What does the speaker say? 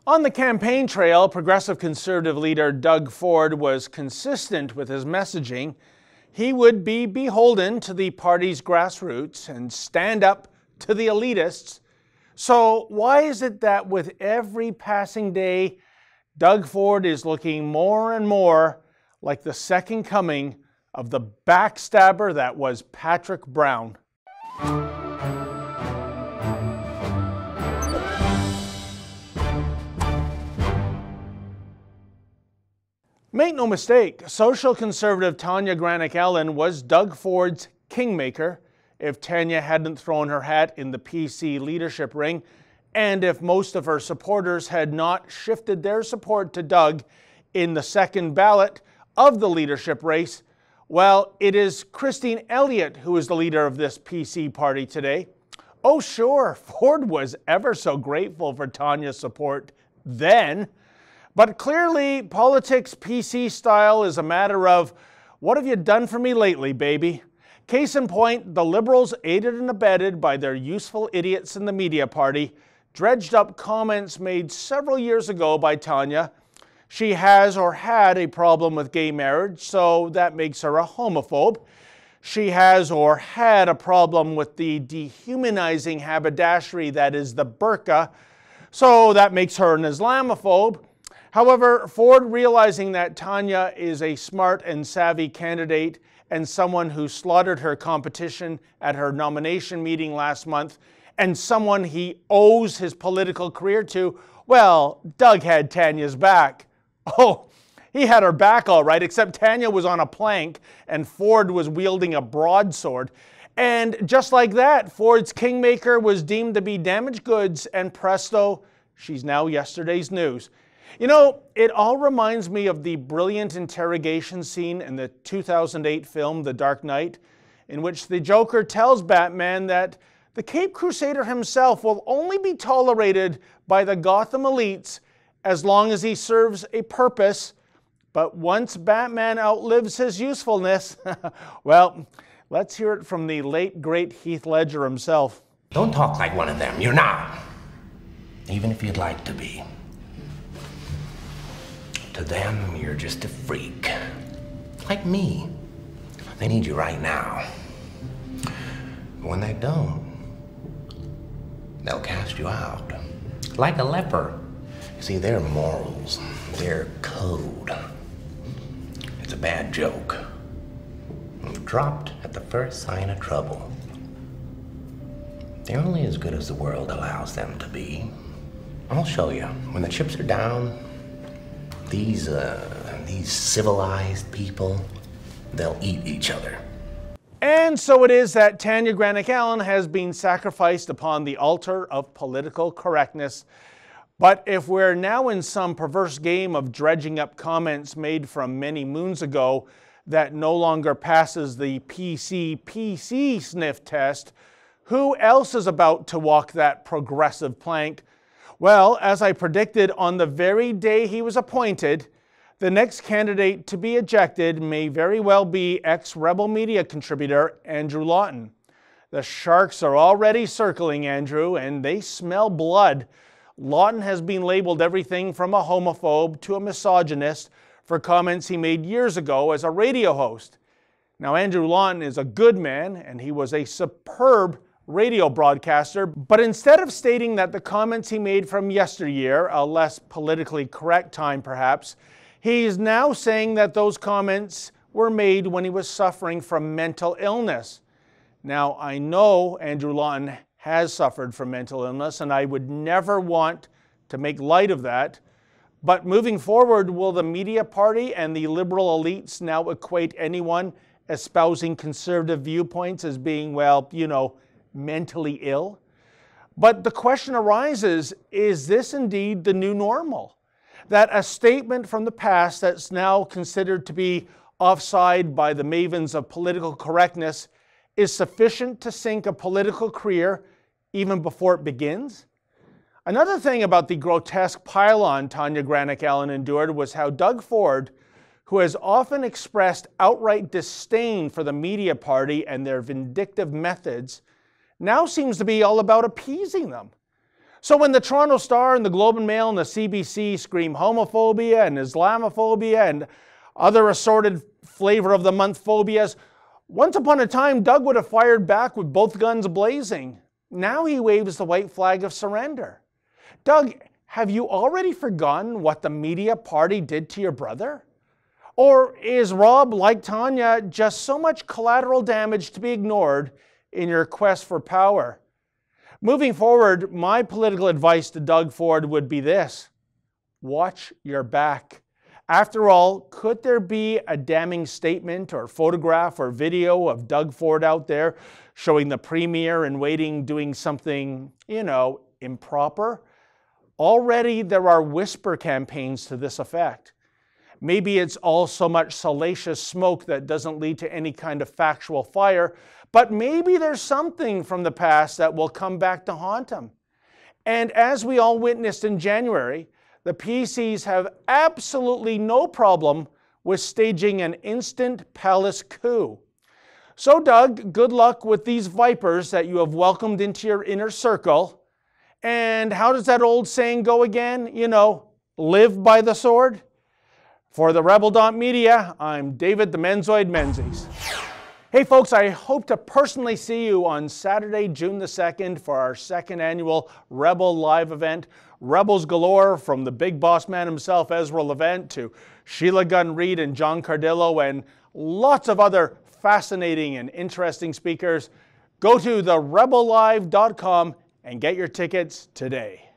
On the campaign trail, Progressive Conservative leader Doug Ford was consistent with his messaging. He would be beholden to the party's grassroots and stand up to the elitists. So why is it that with every passing day, Doug Ford is looking more and more like the second coming of the backstabber that was Patrick Brown? Make no mistake, social conservative Tanya Granic-Ellen was Doug Ford's kingmaker if Tanya hadn't thrown her hat in the PC leadership ring, and if most of her supporters had not shifted their support to Doug in the second ballot of the leadership race. Well, it is Christine Elliott who is the leader of this PC party today. Oh sure, Ford was ever so grateful for Tanya's support then. But clearly, politics PC style is a matter of, what have you done for me lately, baby? Case in point, the Liberals, aided and abetted by their useful idiots in the media party, dredged up comments made several years ago by Tanya. She has or had a problem with gay marriage, so that makes her a homophobe. She has or had a problem with the dehumanizing haberdashery that is the burqa, so that makes her an Islamophobe. However, Ford, realizing that Tanya is a smart and savvy candidate and someone who slaughtered her competition at her nomination meeting last month, and someone he owes his political career to, well, Doug had Tanya's back. Oh, he had her back all right, except Tanya was on a plank and Ford was wielding a broadsword. And just like that, Ford's kingmaker was deemed to be damaged goods, and presto, she's now yesterday's news. You know, it all reminds me of the brilliant interrogation scene in the 2008 film The Dark Knight, in which the Joker tells Batman that the Caped Crusader himself will only be tolerated by the Gotham elites as long as he serves a purpose. But once Batman outlives his usefulness, well, let's hear it from the late, great Heath Ledger himself. Don't talk like one of them. You're not. Even if you'd like to be. To them, you're just a freak. Like me. They need you right now. But when they don't, they'll cast you out. Like a leper. You see, their morals, their code, it's a bad joke. Dropped at the first sign of trouble. They're only as good as the world allows them to be. I'll show you. When the chips are down, these civilized people, they'll eat each other. And so it is that Tanya Granic-Ellen has been sacrificed upon the altar of political correctness. But if we're now in some perverse game of dredging up comments made from many moons ago that no longer passes the PC sniff test, who else is about to walk that progressive plank? Well, as I predicted on the very day he was appointed, the next candidate to be ejected may very well be ex-Rebel Media contributor Andrew Lawton. The sharks are already circling Andrew, and they smell blood. Lawton has been labeled everything from a homophobe to a misogynist for comments he made years ago as a radio host. Now, Andrew Lawton is a good man, and he was a superb radio broadcaster, but instead of stating that the comments he made from yesteryear, a less politically correct time perhaps, he's now saying that those comments were made when he was suffering from mental illness. Now, I know Andrew Lawton has suffered from mental illness, and I would never want to make light of that. But moving forward, will the media party and the liberal elites now equate anyone espousing conservative viewpoints as being, well, you know, mentally ill? But the question arises, is this indeed the new normal? That a statement from the past that's now considered to be offside by the mavens of political correctness is sufficient to sink a political career even before it begins? Another thing about the grotesque pile-on Tanya Granic-Ellen endured was how Doug Ford, who has often expressed outright disdain for the media party and their vindictive methods, now seems to be all about appeasing them. So when the Toronto Star and the Globe and Mail and the CBC scream homophobia and Islamophobia and other assorted flavor of the month phobias, once upon a time Doug would have fired back with both guns blazing. Now he waves the white flag of surrender. Doug, have you already forgotten what the media party did to your brother? Or is Rob, like Tanya, just so much collateral damage to be ignored in your quest for power? Moving forward, my political advice to Doug Ford would be this: watch your back. After all, could there be a damning statement or photograph or video of Doug Ford out there showing the premier in waiting doing something, improper? Already there are whisper campaigns to this effect. Maybe it's all so much salacious smoke that doesn't lead to any kind of factual fire, but maybe there's something from the past that will come back to haunt him. And as we all witnessed in January, the PCs have absolutely no problem with staging an instant palace coup. So Doug, good luck with these vipers that you have welcomed into your inner circle. And how does that old saying go again? Live by the sword? For the Rebel.media, I'm David the Menzoid Menzies. Hey folks, I hope to personally see you on Saturday, June the 2nd for our second annual Rebel Live event. Rebels galore, from the big boss man himself, Ezra Levant, to Sheila Gunn Reid and John Cardillo, and lots of other fascinating and interesting speakers. Go to therebellive.com and get your tickets today.